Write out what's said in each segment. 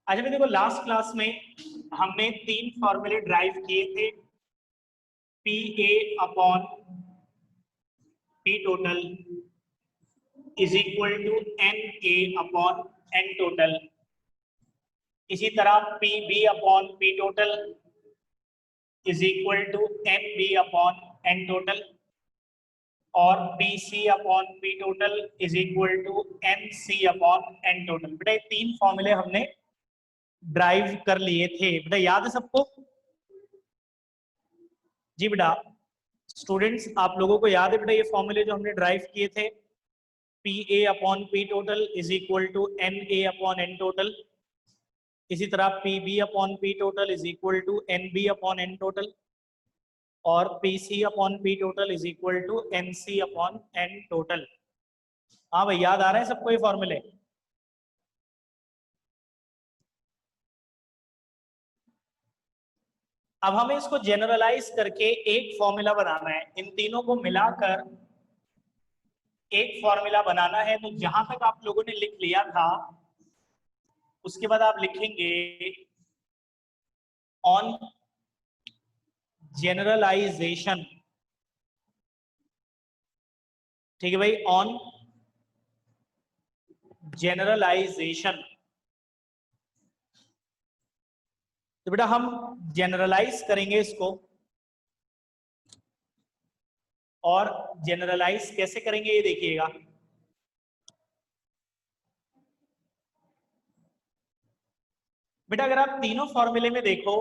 अच्छा भी देखो, लास्ट क्लास में हमने 3 फॉर्मूले ड्राइव किए थे। P A upon P total is equal to N A upon N total. इसी तरह P B upon P total is equal to N B upon N total, और P C upon P total is equal to N C upon N total. बेटा ये 3 फॉर्मूले हमने drive कर लिए थे। बेटा याद है सबको? जी बेटा स्टूडेंट्स, आप लोगों को याद है बेटा ये फॉर्मूले जो हमने ड्राइव किए थे? P A upon P total is equal to N A upon N total. इसी तरह P B upon P total is equal to N B upon N total, और P C upon P total is equal to N C upon N total. हाँ भाई, याद आ रहे हैं सबको ये फॉर्मूले? अब हमें इसको जनरलाइज करके एक फॉर्मूला बनाना है। इन तीनों को मिलाकर एक फॉर्मूला बनाना है। तो जहां तक आप लोगों ने लिख लिया था उसके बाद आप लिखेंगे ऑन जनरलाइजेशन। ठीक है भाई, ऑन जनरलाइजेशन। तो बेटा हम जनरलाइज करेंगे इसको, और जनरलाइज कैसे करेंगे ये देखिएगा। बेटा अगर आप तीनों फॉर्मूले में देखो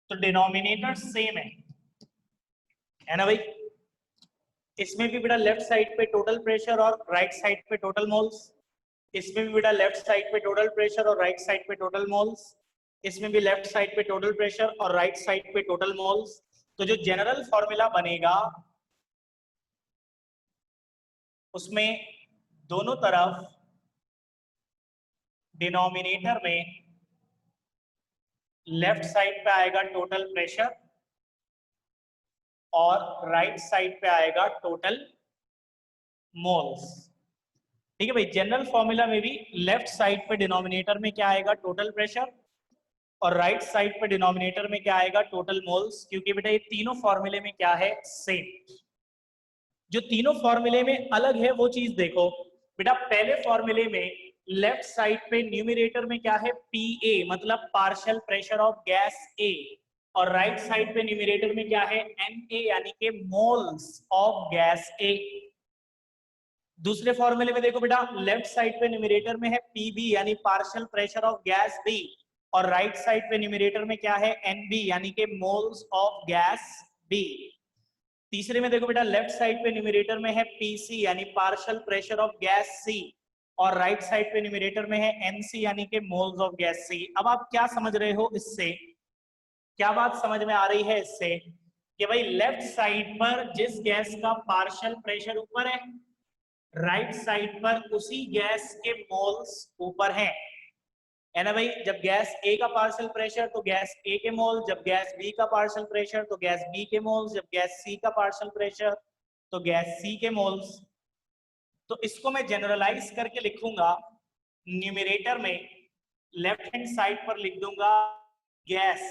तो डिनोमिनेटर सेम है ना भाई? इसमें भी बेटा लेफ्ट साइड पे टोटल प्रेशर और राइट साइड पे टोटल मोल्स। इसमें भी बेटा लेफ्ट साइड पे टोटल प्रेशर और राइट साइड पे टोटल मोल्स। इसमें भी लेफ्ट साइड पे टोटल प्रेशर और राइट साइड पे टोटल मोल्स। तो जो जनरल फॉर्मूला बनेगा उसमें दोनों तरफ डिनोमिनेटर में लेफ्ट साइड पे आएगा टोटल प्रेशर और राइट साइड पे आएगा टोटल मोल्स। ठीक है भाई, जनरल फॉर्मूला में भी लेफ्ट साइड पे डिनोमिनेटर में क्या आएगा? टोटल प्रेशर, और राइट साइड पे डिनोमिनेटर में क्या आएगा? Total moles. क्योंकि बेटा ये तीनों फॉर्मूले में क्या है? सेम। जो तीनों फॉर्मूले में अलग है वो चीज देखो। बेटा पहले फॉर्मूले में लेफ्ट साइड पे न्यूमरेटर में क्या है? पी ए, मतलब पार्शियल प्रेशर ऑफ गैस ए, और राइट साइड पे न्यूमरेटर में क्या है? एन ए, यानी कि मोल्स ऑफ गैस ए। दूसरे फॉर्मूले में देखो बेटा, लेफ्ट साइड पे न्यूमरेटर में है पीबी यानी partial pressure of gas B, और राइट साइड पे न्यूमरेटर में क्या है? एनबी यानी कि मोल्स ऑफ गैस बी। तीसरे में देखो बेटा, लेफ्ट साइड पे न्यूमरेटर में है पीसी यानी partial pressure of gas C, और राइट साइड पे न्यूमरेटर में है एनसी यानी कि मोल्स ऑफ गैस सी। अब आप क्या समझ रहे हो इससे? क्या बात समझ में आ रही है इससे? कि भाई लेफ्ट साइड पर जिस गैस का पार्शियल प्रेशर ऊपर है, राइट साइड पर उसी गैस के मोल्स ऊपर हैं, है ना भाई? जब गैस ए का पार्शियल प्रेशर तो गैस ए के मोल, जब गैस बी का पार्शियल प्रेशर तो गैस बी के मोल्स, जब गैस सी का पार्शियल प्रेशर तो गैस सी के मोल्स। तो इसको मैं जनरलाइज करके लिखूंगा, न्यूमरेटर में लेफ्ट हैंड साइड पर लिख दूंगा गैस।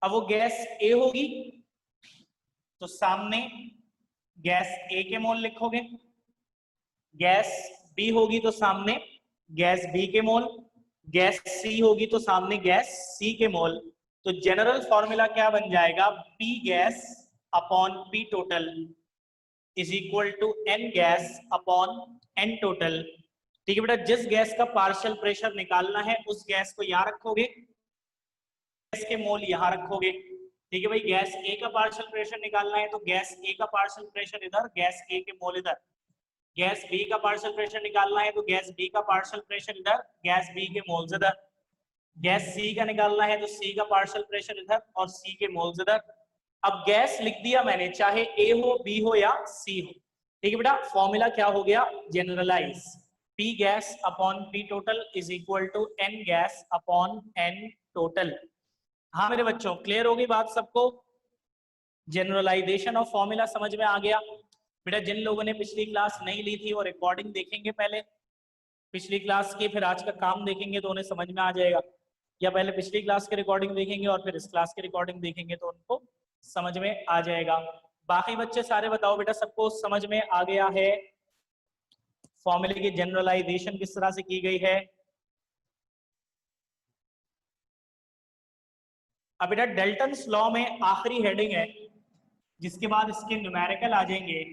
अब वो गैस ए होगी तो सामने गैस ए के मोल लिखोगे, गैस बी होगी तो सामने गैस बी के मोल, गैस सी होगी तो सामने गैस सी के मोल। तो जनरल फॉर्मूला क्या बन जाएगा? P gas upon P total is equal to n gas upon N total. ठीक है बेटा, जिस गैस का पार्शियल प्रेशर निकालना है उस गैस को यहां रखोगे, गैस के मोल यहां रखोगे। ठीक है भाई, गैस ए का पार्शियल प्रेशर निकालना है तो गैस ए का पार्शियल प्रेशर इधर, गैस ए के मोल इधर। गैस बी का पार्शियल प्रेशर निकालना है तो गैस बी का पार्शियल प्रेशर इधर, गैस बी के मोल्स इधर। गैस सी का निकालना है तो सी का पार्शियल प्रेशर इधर और सी के मोल्स इधर। अब गैस लिख दिया मैंने, चाहे ए हो, बी हो या सी हो। ठीक है बेटा, फॉर्मूला क्या हो गया? Generalize. P gas upon P total is equal to n gas upon N total. हाँ मेरे बच्चों, क्लियर होगी बात सबको? जनरलाइजेशन ऑफ फॉर्मूला समझ में आ गया? बेटा जिन लोगों ने पिछली क्लास नहीं ली थी वो रिकॉर्डिंग देखेंगे पहले, पिछली क्लास के फिर आज का काम देखेंगे तो उन्हें समझ में आ जाएगा, या पहले पिछली क्लास के रिकॉर्डिंग देखेंगे और फिर इस क्लास के रिकॉर्डिंग देखेंगे तो उनको समझ में आ जाएगा। बाकी बच्चे सारे बताओ बेटा, सबको समझ में आ गया है फॉर्मूले की जनरलाइजेशन किस तरह से की गई है? अब बेटा डेल्टन्स लॉ में आखिरी हेडिंग है, जिसके बाद इसके न्यूमेरिकल आ जाएंगे।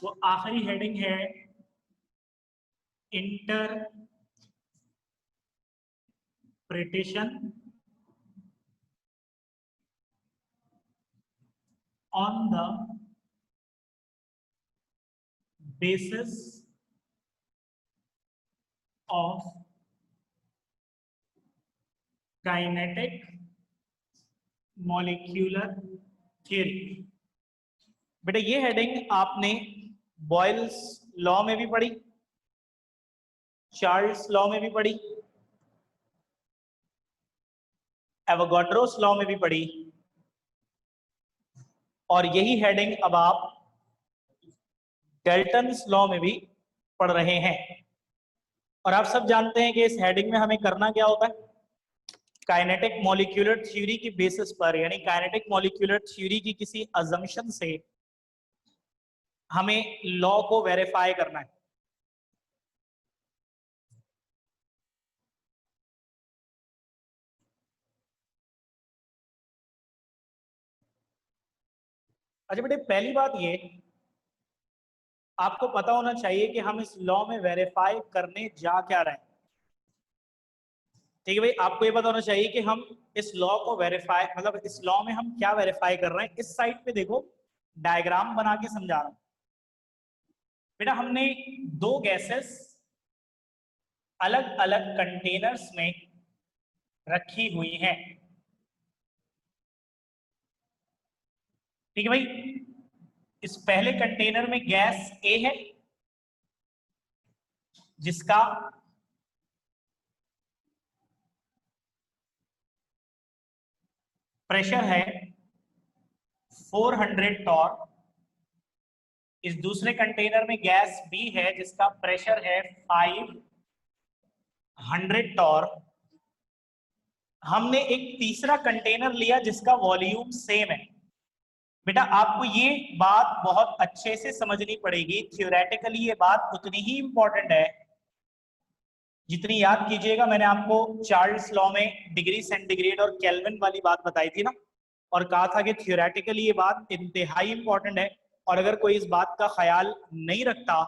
तो आखिरी हेडिंग है interpretation on the basis of kinetic molecular theory. बेटा ये हेडिंग आपने बॉयल्स लॉ में भी पढ़ी, चार्ल्स लॉ में भी पढ़ी, एवोगाड्रोस लॉ में भी पढ़ी, और यही हेडिंग अब आप डेल्टन्स लॉ में भी पढ़ रहे हैं। और आप सब जानते हैं कि इस हेडिंग में हमें करना क्या होता है? काइनेटिक मॉलिक्यूलर थ्योरी की बेसिस पर, यानी काइनेटिक मॉलिक्यूलर थ्योरी की किसी अजम्पशन से हमें लॉ को वेरीफाई करना है। अच्छा बेटे, पहली बात ये आपको पता होना चाहिए कि हम इस लॉ में वेरीफाई करने जा क्या रहे हैं। ठीक है भाई, आपको ये पता होना चाहिए कि हम इस लॉ को वेरीफाई, मतलब इस लॉ में हम क्या वेरीफाई कर रहे हैं। इस साइड पे देखो, डायग्राम बना के समझा रहा हूं बेटा। हमने दो गैसेस अलग अलग कंटेनर्स में रखी हुई हैं। ठीक है भाई, इस पहले कंटेनर में गैस ए है, जिसका प्रेशर है 400 टॉर। इस दूसरे कंटेनर में गैस बी है, जिसका प्रेशर है 500 टॉर। हमने एक तीसरा कंटेनर लिया जिसका वॉल्यूम सेम है। बेटा आपको ये बात बहुत अच्छे से समझनी पड़ेगी, थ्योरेटिकली ये बात उतनी ही इंपॉर्टेंट है जितनी, याद कीजिएगा मैंने आपको चार्ल्स लॉ में डिग्री सेंटीग्रेड और केल्विन वाली बात बताई थी ना, और कहा था कि थ्योरेटिकली ये बात इंतहाई इंपॉर्टेंट है, और अगर कोई इस बात का ख्याल नहीं रखता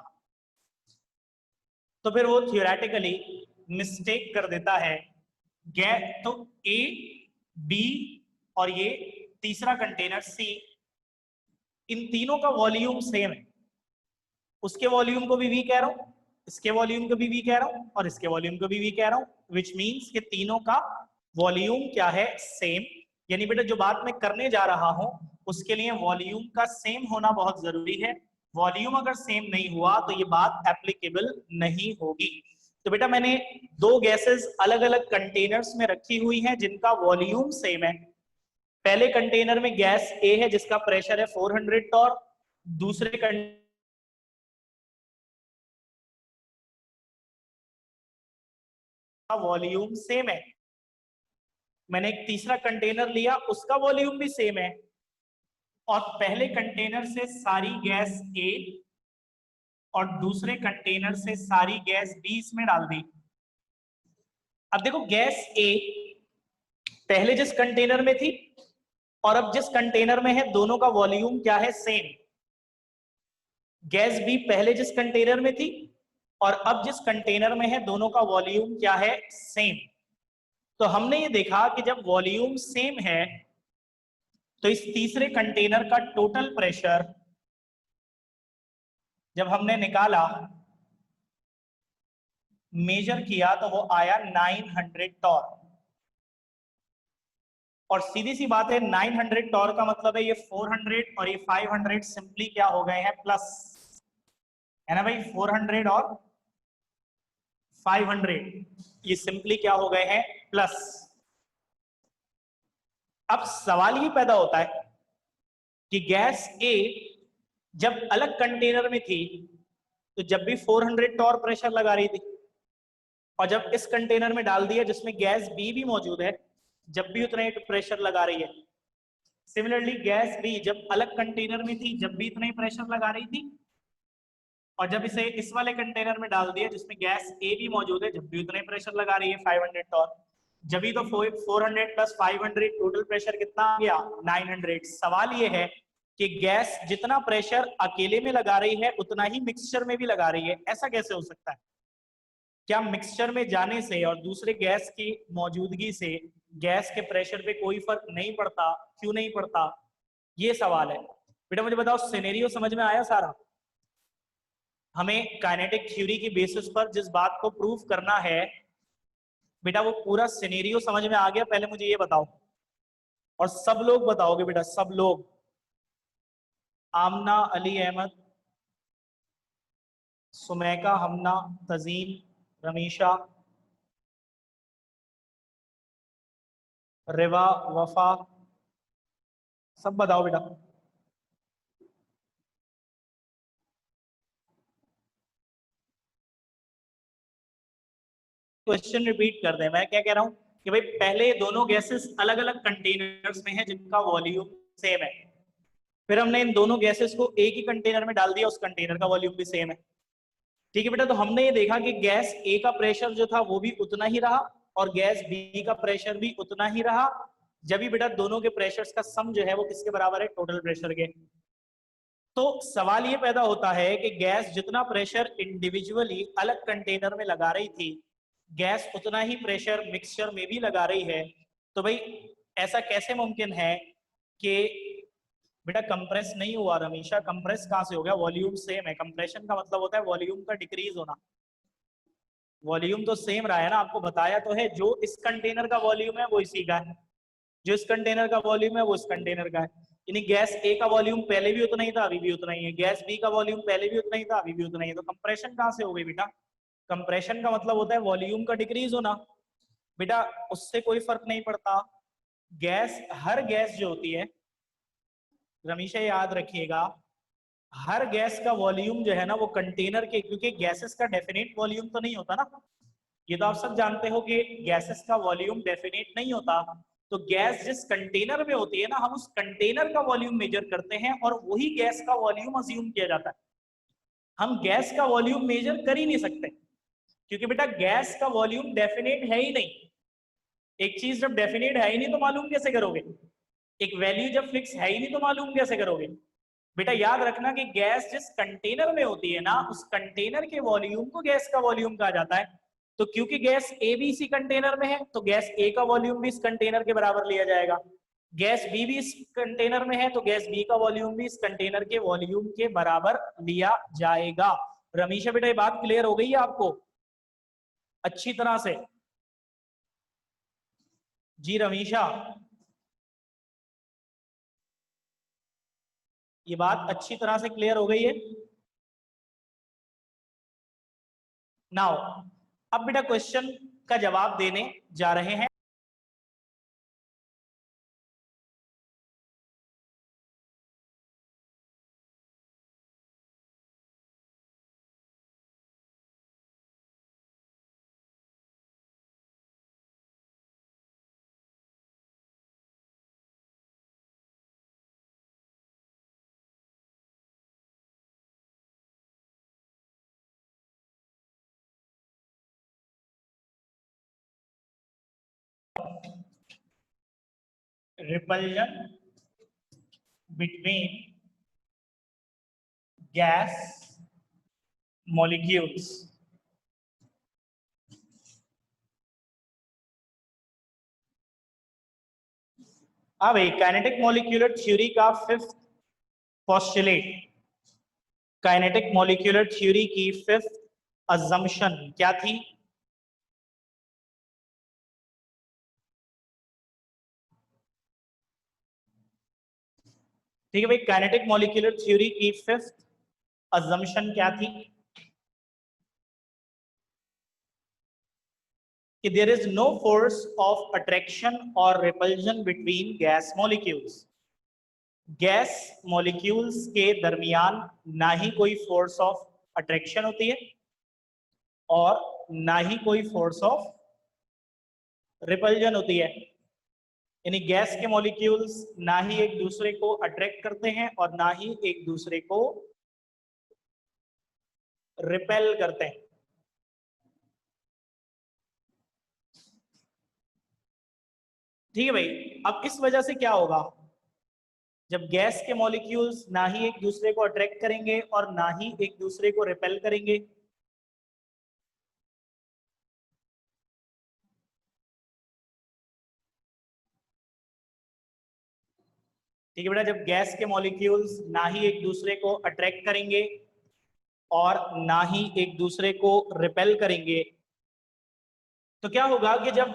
तो फिर वो थ्योरेटिकली मिस्टेक कर देता है। तो ए, बी और ये तीसरा कंटेनर सी, इन तीनों का वॉल्यूम सेम है। उसके वॉल्यूम को भी वी कह रहा हूं, इसके वॉल्यूम को भी वी कह रहा हूं, और इसके वॉल्यूम को भी वी कह रहा हूं, विच मीन्स कि तीनों का वॉल्यूम क्या है? सेम। यानी बेटा जो बात मैं करने जा रहा हूं उसके लिए वॉल्यूम का सेम होना बहुत जरूरी है। वॉल्यूम अगर सेम नहीं हुआ तो ये बात एप्लीकेबल नहीं होगी। तो बेटा मैंने दो गैसेस अलग अलग कंटेनर्स में रखी हुई हैं जिनका वॉल्यूम सेम है। पहले कंटेनर में गैस ए है जिसका प्रेशर है 400 टॉर, दूसरे कंटेनर का वॉल्यूम सेम है। मैंने एक तीसरा कंटेनर लिया, उसका वॉल्यूम भी सेम है, और पहले कंटेनर से सारी गैस ए और दूसरे कंटेनर से सारी गैस बी इसमें डाल दी। अब देखो गैस ए पहले जिस कंटेनर में थी और अब जिस कंटेनर में है, दोनों का वॉल्यूम क्या है? सेम। गैस बी पहले जिस कंटेनर में थी और अब जिस कंटेनर में है, दोनों का वॉल्यूम क्या है? सेम। तो हमने ये देखा कि जब वॉल्यूम सेम है तो इस तीसरे कंटेनर का टोटल प्रेशर जब हमने निकाला, मेजर किया, तो वो आया 900 टॉर। और सीधी सी बात है, 900 टॉर का मतलब है ये 400 और ये 500 सिंपली क्या हो गए हैं? प्लस, है ना भाई? 400 और 500 ये सिंपली क्या हो गए हैं? प्लस। अब सवाल ये पैदा होता है कि गैस ए जब अलग कंटेनर में थी तो जब भी 400 टॉर प्रेशर लगा रही थी, और जब इस कंटेनर में डाल दिया जिसमें गैस बी भी मौजूद है, जब भी उतना ही प्रेशर लगा रही है। सिमिलरली गैस बी जब अलग कंटेनर में थी, जब भी इतना ही प्रेशर लगा रही थी, और जब इसे इस वाले कंटेनर में डाल दिया जिसमें गैस ए भी मौजूद है, जब भी उतना ही प्रेशर लगा रही है 500 टॉर, जब भी तो 400 प्लस 500 टोटल प्रेशर कितना आ गया 900। सवाल ये है कि गैस जितना प्रेशर अकेले में लगा रही है उतना ही मिक्सचर में भी लगा रही है, ऐसा कैसे हो सकता है? क्या मिक्सचर में जाने से और दूसरे गैस की मौजूदगी से गैस के प्रेशर पे कोई फर्क नहीं पड़ता? क्यों नहीं पड़ता, ये सवाल है। बेटा मुझे बताओ, सिनेरियो समझ में आया सारा? हमें काइनेटिक थ्योरी की बेसिस पर जिस बात को प्रूव करना है, बेटा वो पूरा सिनेरियो समझ में आ गया? पहले मुझे ये बताओ, और सब लोग बताओगे बेटा, सब लोग। आमना, अली अहमद, सुमैका, हमना, तजीन, रमीशा, रिवा, वफा, सब बताओ बेटा। क्वेश्चन रिपीट कर दें। मैं क्या कह रहा हूं कि भाई पहले दोनों गैसेस अलग अलग कंटेनर्स में हैं जिनका वॉल्यूम सेम है, फिर हमने इन दोनों गैसेस को एक ही कंटेनर में डाल दिया, उस कंटेनर का वॉल्यूम भी सेम है। ठीक है बेटा, तो हमने ये देखा कि गैस ए का प्रेशर जो था वो भी उतना ही रहा और गैस बी का प्रेशर भी उतना ही रहा, जब भी बेटा दोनों के प्रेशर्स का सम जो है वो किसके बराबर है? टोटल प्रेशर के। तो सवाल ये पैदा होता है कि गैस जितना प्रेशर इंडिविजुअली अलग कंटेनर में लगा रही थी, गैस उतना ही प्रेशर मिक्सचर में भी लगा रही है। तो भाई ऐसा कैसे मुमकिन है कि बेटा कंप्रेस नहीं हुआ? रमीशा, कंप्रेस कहां से हो गया? वॉल्यूम सेम है। कंप्रेशन का मतलब होता है वॉल्यूम का डिक्रीज होना। वॉल्यूम तो सेम रहा है ना, आपको बताया तो है। जो इस कंटेनर का वॉल्यूम है वो इसी का है, जो इस कंटेनर का वॉल्यूम है वो इस कंटेनर का है। यानी गैस ए का वॉल्यूम पहले भी उतना ही था, अभी भी उतना ही है। गैस बी का वॉल्यूम पहले भी उतना ही था, अभी भी उतना ही है। तो कंप्रेशन कहां से हो गई बेटा? कंप्रेशन का मतलब होता है वॉल्यूम का डिक्रीज होना। बेटा उससे कोई फर्क नहीं पड़ता। गैस, हर गैस जो होती है, रमीशा याद रखिएगा, हर गैस का वॉल्यूम जो है ना वो कंटेनर के, क्योंकि गैसेस का डेफिनेट वॉल्यूम तो नहीं होता ना, ये तो आप सब जानते हो कि गैसेस का वॉल्यूम डेफिनेट नहीं होता। तो गैस जिस कंटेनर में होती है ना, हम उस कंटेनर का वॉल्यूम मेजर करते हैं और वही गैस का वॉल्यूम अज्यूम किया जाता है। हम गैस का वॉल्यूम मेजर कर ही नहीं सकते, क्योंकि बेटा गैस का वॉल्यूम डेफिनेट है ही नहीं। एक चीज जब डेफिनेट है ही नहीं तो मालूम कैसे करोगे? एक वैल्यू जब फिक्स है ही नहीं तो मालूम कैसे करोगे? बेटा याद रखना कि गैस जिस कंटेनर में होती है ना, उस कंटेनर के वॉल्यूम को गैस का वॉल्यूम कहा जाता है। तो क्योंकि गैस ए भी इसी कंटेनर में है, तो गैस ए का वॉल्यूम भी इस कंटेनर के बराबर लिया जाएगा। गैस बी भी इस कंटेनर में है, तो गैस बी का वॉल्यूम भी इस कंटेनर के वॉल्यूम के बराबर लिया जाएगा। रमीशा बेटा ये बात क्लियर हो गई है आपको अच्छी तरह से? जी रमीशा, ये बात अच्छी तरह से क्लियर हो गई है? नाउ अब बेटा क्वेश्चन का जवाब देने जा रहे हैं। Repulsion between gas molecules. हाँ भाई, काइनेटिक मॉलिक्यूलर थ्योरी का fifth postulate, kinetic molecular theory की फिफ्थ अजम्पशन क्या थी? ठीक है भाई, काइनेटिक मॉलिक्यूलर थ्योरी की फिफ्थ अजम्पशन क्या थी? कि there is no force of attraction और repulsion between gas molecules. Gas molecules के दरमियान ना ही कोई फोर्स ऑफ अट्रैक्शन होती है और ना ही कोई फोर्स ऑफ रिपल्जन होती है। यानी गैस के मॉलिक्यूल्स ना ही एक दूसरे को अट्रैक्ट करते हैं और ना ही एक दूसरे को रिपेल करते हैं। ठीक है भाई, अब इस वजह से क्या होगा, जब गैस के मॉलिक्यूल्स ना ही एक दूसरे को अट्रैक्ट करेंगे और ना ही एक दूसरे को रिपेल करेंगे, ठीक है बेटा, जब गैस के मॉलिक्यूल्स ना ही एक दूसरे को अट्रैक्ट करेंगे और ना ही एक दूसरे को रिपेल करेंगे, तो क्या होगा कि जब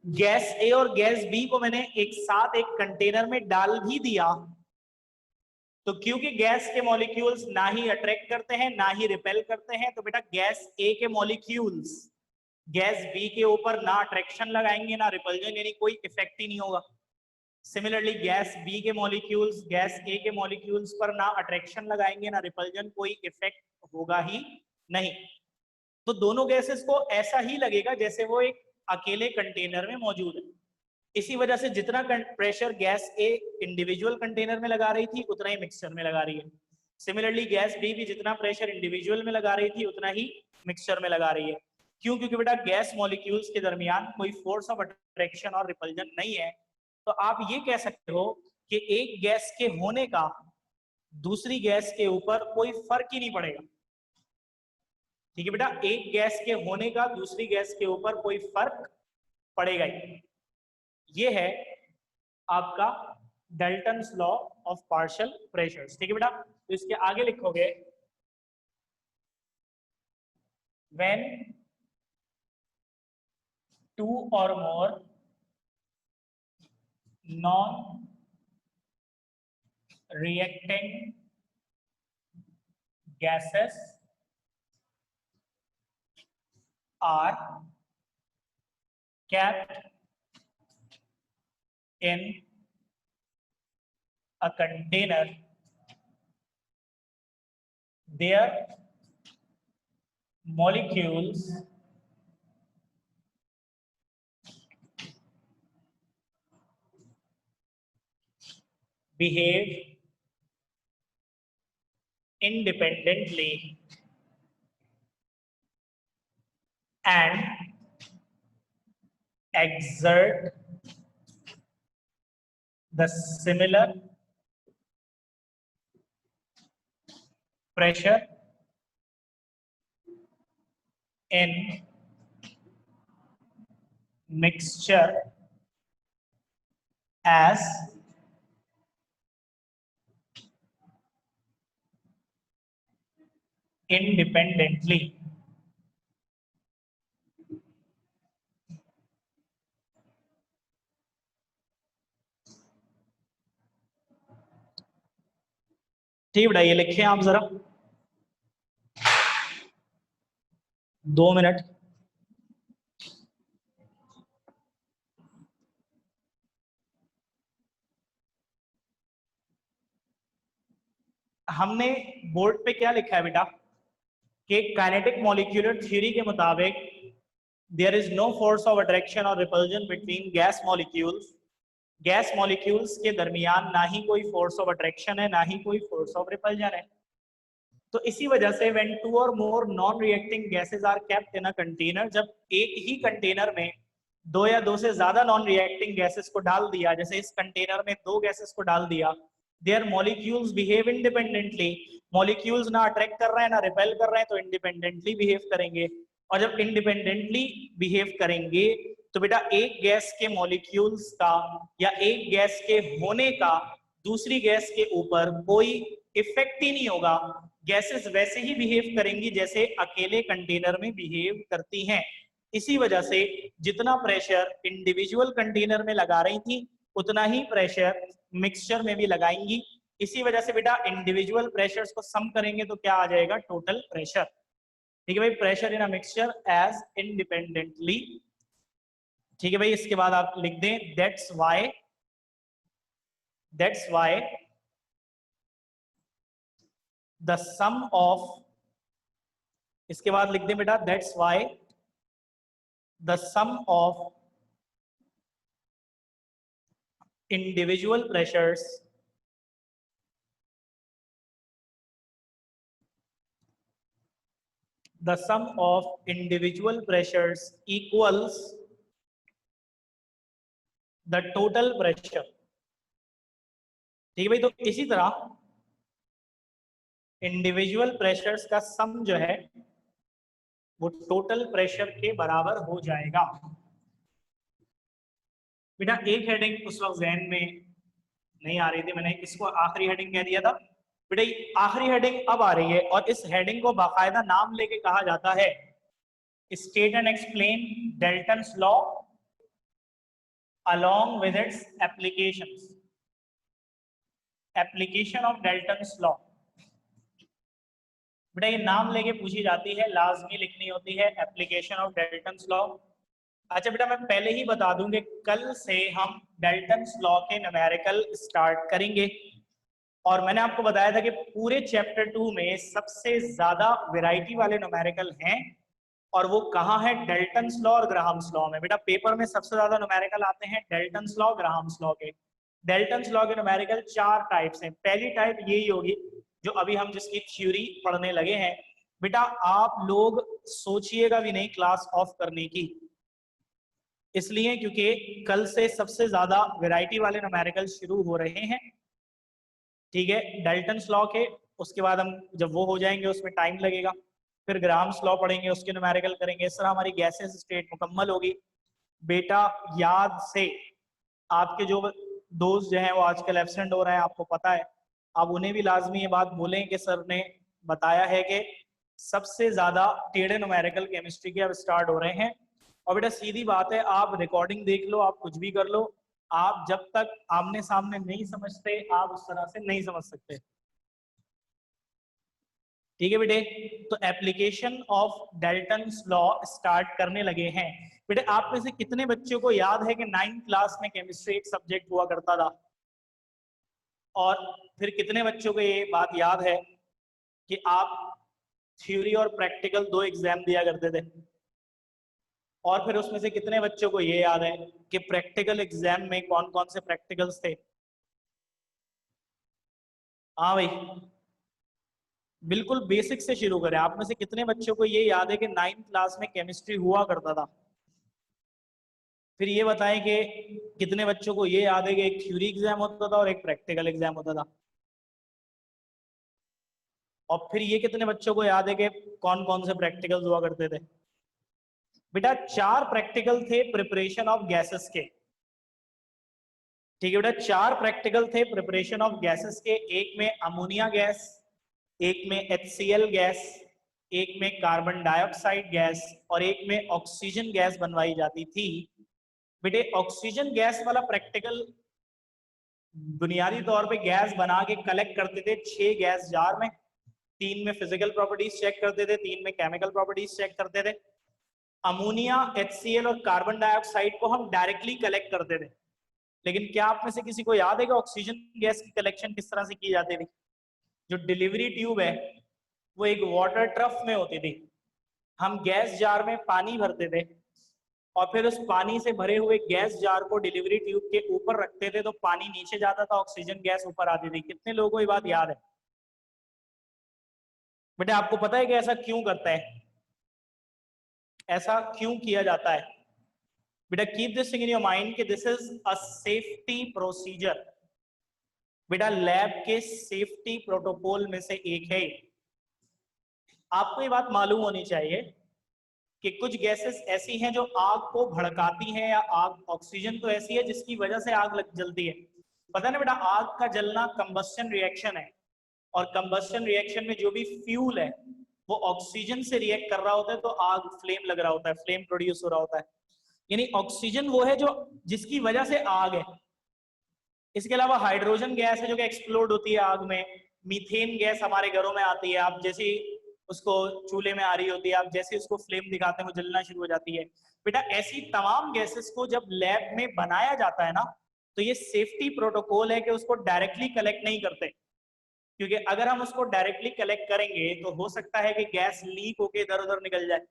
गैस ए और गैस बी को मैंने एक साथ एक कंटेनर में डाल भी दिया, तो क्योंकि गैस के मॉलिक्यूल्स ना ही अट्रैक्ट करते हैं ना ही रिपेल करते हैं, तो बेटा गैस ए के मॉलिक्यूल्स गैस बी के ऊपर ना अट्रैक्शन लगाएंगे ना रिपल्जन, यानी कोई इफेक्ट ही नहीं होगा। सिमिलरली गैस बी के मॉलिक्यूल्स गैस ए के मॉलिक्यूल्स पर ना अट्रैक्शन लगाएंगे ना रिपल्जन, कोई इफेक्ट होगा ही नहीं। तो दोनों गैसेस को ऐसा ही लगेगा जैसे वो एक अकेले कंटेनर में मौजूद है। इसी वजह से जितना प्रेशर गैस ए इंडिविजुअल कंटेनर में लगा रही थी उतना ही मिक्सचर में लगा रही है। सिमिलरली गैस बी भी जितना प्रेशर इंडिविजुअल में लगा रही थी उतना ही मिक्सचर में लगा रही है। क्यों? क्योंकि बेटा गैस मॉलिक्यूल्स के दरमियान कोई फोर्स ऑफ अट्रैक्शन और रिपल्जन नहीं है। तो आप ये कह सकते हो कि एक गैस के होने का दूसरी गैस के ऊपर कोई फर्क ही नहीं पड़ेगा। ठीक है बेटा, एक गैस के होने का दूसरी गैस के ऊपर कोई फर्क पड़ेगा ही। ये है आपका Dalton's law of partial pressures. ठीक है बेटा, तो इसके आगे लिखोगे व्हेन टू और more non reacting gases are kept in a container, their molecules behave independently and exert the similar pressure in mixture as independently. ठीक है बेटा, ये लिखे आप जरा 2 मिनट। हमने बोर्ड पे क्या लिखा है बेटा कि काइनेटिक मॉलिक्यूलर थ्योरी के मुताबिक there is no force of attraction और repulsion between gas molecules. Gas molecules के दरमियान ना ही कोई फोर्स ऑफ अट्रैक्शन है ना ही कोई फोर्स ऑफ रिपल्जन है। तो इसी वजह से व्हेन टू और more non reacting gases are kept in a container, जब एक ही कंटेनर में दो या दो से ज्यादा नॉन रिएक्टिंग गैसेस को डाल दिया, जैसे इस कंटेनर में 2 गैसेस को डाल दिया, their molecules behave independently. Molecules ना अट्रैक्ट कर रहे हैं ना रिपेल कर रहे हैं, तो इंडिपेंडेंटली बिहेव करेंगे। और जब इंडिपेंडेंटली बिहेव करेंगे तो बेटा एक गैस के मॉलिक्यूल्स का या एक गैस के होने का दूसरी गैस के ऊपर कोई इफेक्ट ही नहीं होगा। गैसेस वैसे ही बिहेव करेंगी जैसे अकेले कंटेनर में बिहेव करती हैं। इसी वजह से जितना प्रेशर इंडिविजुअल कंटेनर में लगा रही थी उतना ही प्रेशर मिक्सचर में भी लगाएंगी। इसी वजह से बेटा इंडिविजुअल प्रेशर्स को सम करेंगे तो क्या आ जाएगा, टोटल प्रेशर। ठीक है भाई, pressure in a mixture as independently. ठीक है भाई, इसके बाद आप लिख दें that's why the sum of इसके बाद लिख दें बेटा that's why the sum of individual pressures the sum of individual pressures equals the total pressure। ठीक है भाई, तो इसी तरह इंडिविजुअल प्रेशर्स का सम जो है वो टोटल प्रेशर के बराबर हो जाएगा। बेटा एक हेडिंग उस वक्त जहन में नहीं आ रही थी, मैंने इसको आखिरी हेडिंग कह दिया था। बेटा आखिरी हेडिंग अब आ रही है और इस हेडिंग को बाकायदा नाम लेके कहा जाता है state and explain Dalton's law along with its applications, application of Dalton's law। बेटा ये नाम लेके पूछी जाती है, लाजमी लिखनी होती है एप्लीकेशन ऑफ डेल्टन्स लॉ। अच्छा बेटा मैं पहले ही बता दूं कि कल से हम डेल्टन्स लॉ के न्यूमेरिकल स्टार्ट करेंगे और मैंने आपको बताया था कि पूरे चैप्टर 2 में सबसे ज्यादा वैरायटी वाले न्यूमेरिकल हैं और वो कहाँ है, डेल्टन्स लॉ और ग्राहम्स लॉ में। बेटा पेपर में सबसे ज्यादा न्यूमेरिकल आते हैं डेल्टन्स लॉ ग्राहम्स लॉ के। डेल्टन्स लॉ के न्यूमेरिकल 4 टाइप्स हैं। पहली टाइप यही होगी जो अभी हम जिसकी थ्योरी पढ़ने लगे हैं। बेटा आप लोग सोचिएगा भी नहीं क्लास ऑफ करने की, इसलिए क्योंकि कल से सबसे ज्यादा वैरायटी वाले न्यूमेरिकल शुरू हो रहे हैं। ठीक है, डेल्टन्स लॉ के, उसके बाद हम जब वो हो जाएंगे उसमें टाइम लगेगा, फिर ग्राम्स लॉ पढ़ेंगे, उसके न्यूमेरिकल करेंगे। इस तरह हमारी गैसेस स्टेट मुकम्मल होगी। बेटा याद से आपके जो दोस्त जो हैं वो आजकल एब्सेंट हो रहे हैं, आपको पता है, आप उन्हें भी लाजमी ये बात बोलें कि सर ने बताया है कि सबसे ज्यादा टेढ़े न्यूमेरिकल केमिस्ट्री के अब स्टार्ट हो रहे हैं। और बेटा सीधी बात है, आप रिकॉर्डिंग देख लो, आप कुछ भी कर लो, आप जब तक आमने सामने नहीं समझते आप उस तरह से नहीं समझ सकते। ठीक है बेटे, तो application of Dalton's law start करने लगे हैं। बेटे आप में से कितने बच्चों को याद है कि 9th क्लास में केमिस्ट्री एक सब्जेक्ट हुआ करता था, और फिर कितने बच्चों को ये बात याद है कि आप थ्योरी और प्रैक्टिकल 2 एग्जाम दिया करते थे, और फिर उसमें से कितने बच्चों को ये याद है कि प्रैक्टिकल एग्जाम में कौन कौन से प्रैक्टिकल्स थे? हाँ भाई, बिल्कुल बेसिक से शुरू करें। आप में से कितने बच्चों को ये याद है कि 9th क्लास में केमिस्ट्री हुआ करता था? फिर ये बताएं कि कितने बच्चों को ये याद है कि एक थ्योरी एग्जाम होता था और एक प्रैक्टिकल एग्जाम होता था? और फिर ये कितने बच्चों को याद है कि कौन कौन से प्रैक्टिकल्स हुआ करते थे? बेटा 4 प्रैक्टिकल थे प्रिपरेशन ऑफ गैसेस के। ठीक है बेटा, 4 प्रैक्टिकल थे प्रिपरेशन ऑफ गैसेस के। एक में अमोनिया गैस, एक में HCl गैस, एक में कार्बन डाइऑक्साइड गैस और एक में ऑक्सीजन गैस बनवाई जाती थी। बेटे ऑक्सीजन गैस वाला प्रैक्टिकल बुनियादी तौर पे गैस बना के कलेक्ट करते थे 6 गैस जार में, 3 में फिजिकल प्रॉपर्टीज चेक करते थे, 3 में केमिकल प्रॉपर्टीज चेक करते थे। अमोनिया, HCl और कार्बन डाइऑक्साइड को हम डायरेक्टली कलेक्ट करते थे, लेकिन क्या आप में से किसी को याद है कि ऑक्सीजन गैस की कलेक्शन किस तरह से की जाती थी? जो डिलीवरी ट्यूब है वो एक वाटर ट्रफ में होती थी। हम गैस जार में पानी भरते थे और फिर उस पानी से भरे हुए गैस जार को डिलीवरी ट्यूब के ऊपर रखते थे, तो पानी नीचे जाता था, ऑक्सीजन गैस ऊपर आती थी। कितने लोगों को ये बात याद है? बेटा आपको पता है कि ऐसा क्यों करता है, ऐसा क्यों किया जाता है? बेटा keep this thing in your mind कि this is a safety procedure. बेटा लैब के सेफ्टी प्रोटोकॉल में से एक है। आपको ये बात मालूम होनी चाहिए कि कुछ गैसेस ऐसी हैं जो आग को भड़काती हैं, या आग, ऑक्सीजन तो ऐसी है जिसकी वजह से आग जलती है। पता है ना बेटा, आग का जलना कंबस्शन रिएक्शन है, और कंबस्शन रिएक्शन में जो भी फ्यूल है वो ऑक्सीजन से रिएक्ट कर रहा होता है, तो आग, फ्लेम लग रहा होता है, फ्लेम प्रोड्यूस हो रहा होता है। यानी ऑक्सीजन वो है जो जिसकी वजह से आग है। इसके अलावा हाइड्रोजन गैस है जो कि एक्सप्लोड होती है आग में। मीथेन गैस हमारे घरों में आती है, आप जैसे उसको चूल्हे में आ रही होती है, आप जैसे उसको फ्लेम दिखाते हैं वो जलना शुरू हो जाती है। बेटा ऐसी तमाम गैसेस को जब लैब में बनाया जाता है ना, तो ये सेफ्टी प्रोटोकॉल है कि उसको डायरेक्टली कलेक्ट नहीं करते, क्योंकि अगर हम उसको डायरेक्टली कलेक्ट करेंगे तो हो सकता है कि गैस लीक होके इधर उधर निकल जाए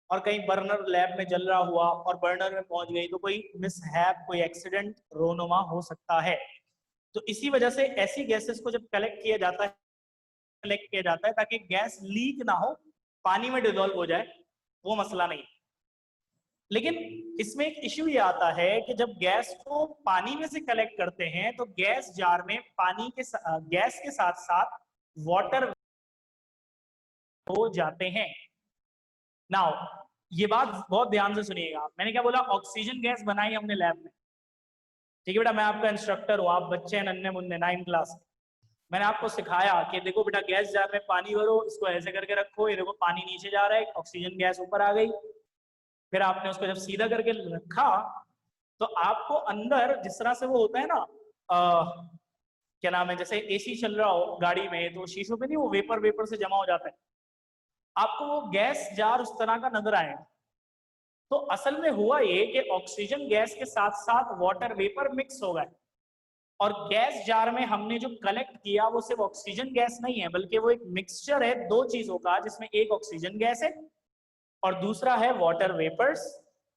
और कहीं बर्नर लैब में जल रहा हुआ और बर्नर में पहुंच गई तो कोई मिसहैप, कोई एक्सीडेंट रोनुमा हो सकता है। तो इसी वजह से ऐसी गैसेस को जब कलेक्ट किया जाता है ताकि गैस लीक ना हो, पानी में डिजोल्व हो जाए, वो मसला नहीं। लेकिन इसमें एक इश्यू ये आता है कि जब गैस को पानी में से कलेक्ट करते हैं तो गैस जार में पानी के गैस के साथ साथ वाटर हो जाते हैं। नाउ ये बात बहुत ध्यान से सुनिएगा, मैंने क्या बोला, ऑक्सीजन गैस बनाई हमने लैब में, ठीक है बेटा, मैं आपका इंस्ट्रक्टर हूँ, आप बच्चे हैं नन्हे मुन्ने 9 क्लास। मैंने आपको सिखाया कि देखो बेटा गैस जार में पानी भरो, इसको ऐसे करके रखो, ये देखो पानी नीचे जा रहा है, ऑक्सीजन गैस ऊपर आ गई। फिर आपने उसको जब सीधा करके रखा तो आपको अंदर जिस तरह से वो होता है ना, क्या नाम है, जैसे एसी चल रहा हो गाड़ी में तो शीशों पे नहीं वो वेपर वेपर से जमा हो जाता है, आपको वो गैस जार उस तरह का नजर आएगा। तो असल में हुआ ये कि ऑक्सीजन गैस के साथ साथ वाटर वेपर मिक्स हो गए और गैस जार में हमने जो कलेक्ट किया वो सिर्फ ऑक्सीजन गैस नहीं है, बल्कि वो एक मिक्सचर है दो चीजों का, जिसमें एक ऑक्सीजन गैस है और दूसरा है वाटर वेपर्स।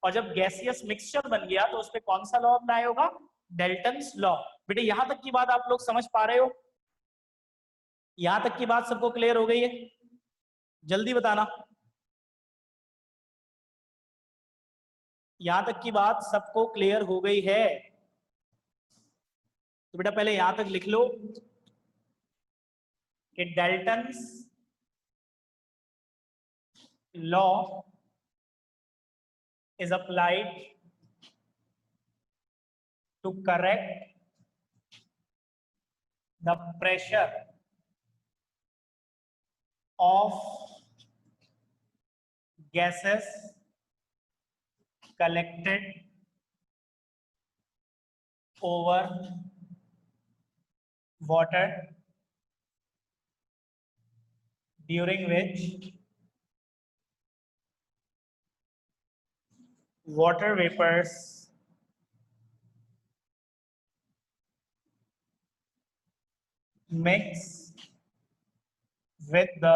और जब गैसियस मिक्सचर बन गया तो उस पर कौन सा लॉ अप्लाई होगा, डेल्टन्स लॉ। बेटे यहां तक की बात आप लोग समझ पा रहे हो? यहां तक की बात सबको क्लियर हो गई है? जल्दी बताना, यहां तक की बात सबको क्लियर हो गई है? तो बेटा पहले यहां तक लिख लो कि Dalton's law is applied to correct the pressure of gases collected over water during which water vapors mix with the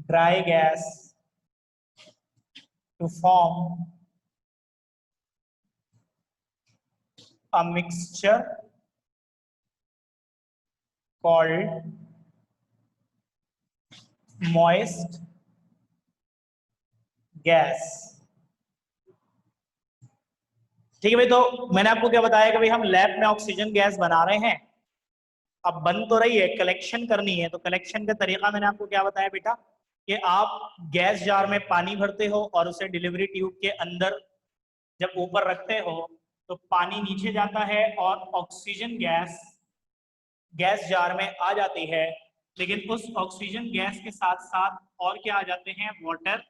dry gas to form a mixture called moist gas। ठीक है भाई, तो मैंने आपको क्या बताया कि भाई हम लैब में ऑक्सीजन गैस बना रहे हैं, अब बन तो रही है, कलेक्शन करनी है। तो कलेक्शन का तरीका मैंने आपको क्या बताया बेटा, कि आप गैस जार में पानी भरते हो और उसे डिलीवरी ट्यूब के अंदर जब ऊपर रखते हो तो पानी नीचे जाता है और ऑक्सीजन गैस गैस जार में आ जाती है, लेकिन उस ऑक्सीजन गैस के साथ साथ और क्या आ जाते हैं, वाटर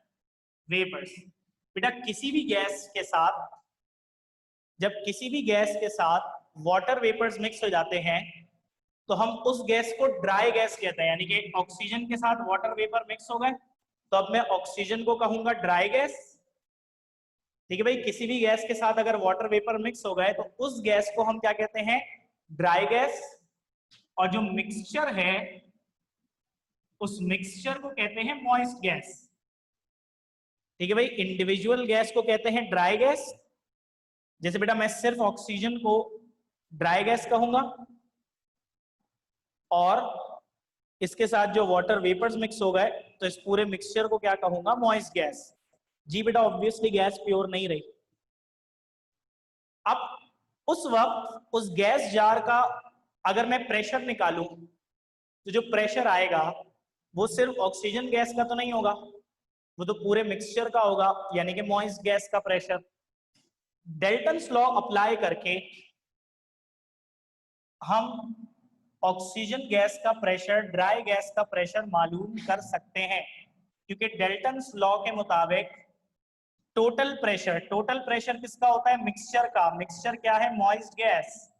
वेपर्स। बेटा किसी भी गैस के साथ, जब किसी भी गैस के साथ वाटर वेपर्स मिक्स हो जाते हैं तो हम उस गैस को ड्राई गैस कहते हैं, यानी कि ऑक्सीजन के साथ वाटर वेपर मिक्स हो गए तो अब मैं ऑक्सीजन को कहूंगा ड्राई गैस। ठीक है भाई, किसी भी गैस के साथ अगर वाटर वेपर मिक्स हो गए तो उस गैस को हम क्या कहते हैं, ड्राई गैस। और जो मिक्सचर है उस मिक्सचर को कहते हैं मॉइस्ट गैस। ठीक है भाई, इंडिविजुअल गैस को कहते हैं ड्राई गैस, जैसे बेटा मैं सिर्फ ऑक्सीजन को ड्राई गैस कहूंगा और इसके साथ जो वाटर वेपर्स मिक्स हो गए तो इस पूरे मिक्सचर को क्या कहूंगा, मॉइस्ट गैस। जी बेटा ऑब्वियसली गैस प्योर नहीं रही। अब उस वक्त उस गैस जार का अगर मैं प्रेशर निकालूं तो जो प्रेशर आएगा वो सिर्फ ऑक्सीजन गैस का तो नहीं होगा, वो तो पूरे मिक्सचर का होगा, यानी कि मॉइस्ट गैस का प्रेशर। डेल्टन्स लॉ अप्लाई करके हम ऑक्सीजन गैस का प्रेशर, ड्राई गैस का प्रेशर मालूम कर सकते हैं, क्योंकि डेल्टन्स लॉ के मुताबिक टोटल प्रेशर किसका होता है, मिक्सचर का। मिक्सचर क्या है, मॉइस्ट गैस।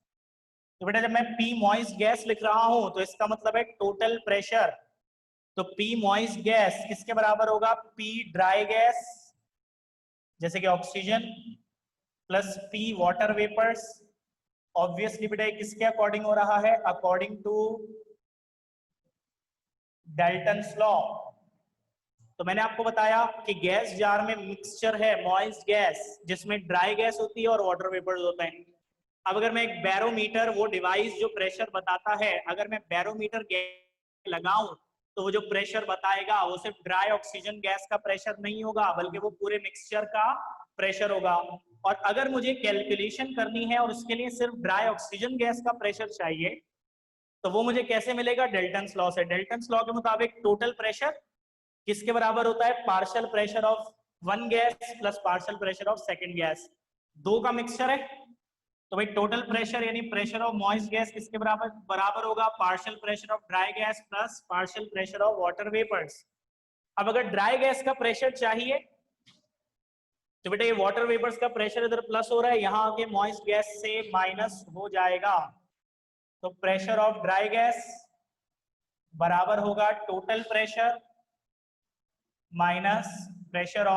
तो बेटा जब मैं पी मॉइस्ट गैस लिख रहा हूं तो इसका मतलब है टोटल प्रेशर। तो पी मॉइस्ट गैस किसके बराबर होगा, पी ड्राई गैस जैसे कि oxygen plus p water vapours obviously बेटा किसके अकॉर्डिंग हो रहा है, अकॉर्डिंग टू डाल्टन्स लॉ। तो मैंने आपको बताया कि गैस जार में मिक्सचर है मॉइस्ट गैस, जिसमें ड्राई गैस होती है और वाटर वेपर्स होते हैं। अब अगर मैं एक बैरोमीटर, वो डिवाइस जो प्रेशर बताता है, अगर मैं बैरोमीटर लगाऊं तो वो जो प्रेशर बताएगा वो सिर्फ ड्राई ऑक्सीजन गैस का प्रेशर नहीं होगा, बल्कि वो पूरे मिक्सचर का प्रेशर होगा। और अगर मुझे कैलकुलेशन करनी है और उसके लिए सिर्फ ड्राई ऑक्सीजन गैस का प्रेशर चाहिए, तो वो मुझे कैसे मिलेगा, डेल्टन्स लॉ से। डेल्टन्स लॉ के मुताबिक टोटल प्रेशर किसके बराबर होता है, partial pressure of one gas plus partial pressure of second gas. दो का मिक्सचर है, तो भाई टोटल प्रेशर यानी प्रेशर ऑफ मॉइस्ट गैस किसके बराबर होगा, partial pressure of dry gas plus partial pressure of water vapours. अब अगर ड्राई गैस का प्रेशर चाहिए तो बेटा ये वाटर वेपर्स का प्रेशर इधर प्लस हो रहा है, यहां आके मॉइस्ट गैस से माइनस हो जाएगा। तो प्रेशर ऑफ ड्राई गैस बराबर होगा total pressure minus pressure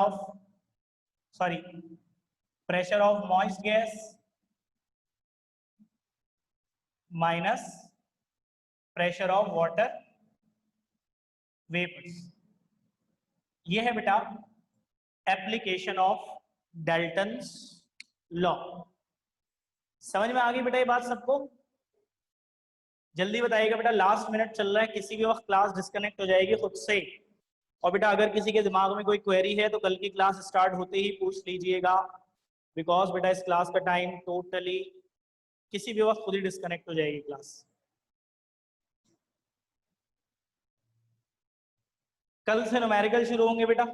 of moist gas minus pressure of water vapours. ये है बेटा एप्लीकेशन ऑफ डाल्टन्स लॉ। समझ में आ गई बेटा ये बात सबको? जल्दी बताइएगा बेटा, लास्ट मिनट चल रहा है, किसी भी वक्त क्लास डिस्कनेक्ट हो जाएगी खुद से। और बेटा अगर किसी के दिमाग में कोई क्वेरी है तो कल की क्लास स्टार्ट होते ही पूछ लीजिएगा, बिकॉज बेटा इस क्लास का टाइम टोटली किसी भी वक्त खुद ही डिस्कनेक्ट हो जाएगी क्लास। कल से न्यूमेरिकल शुरू होंगे बेटा।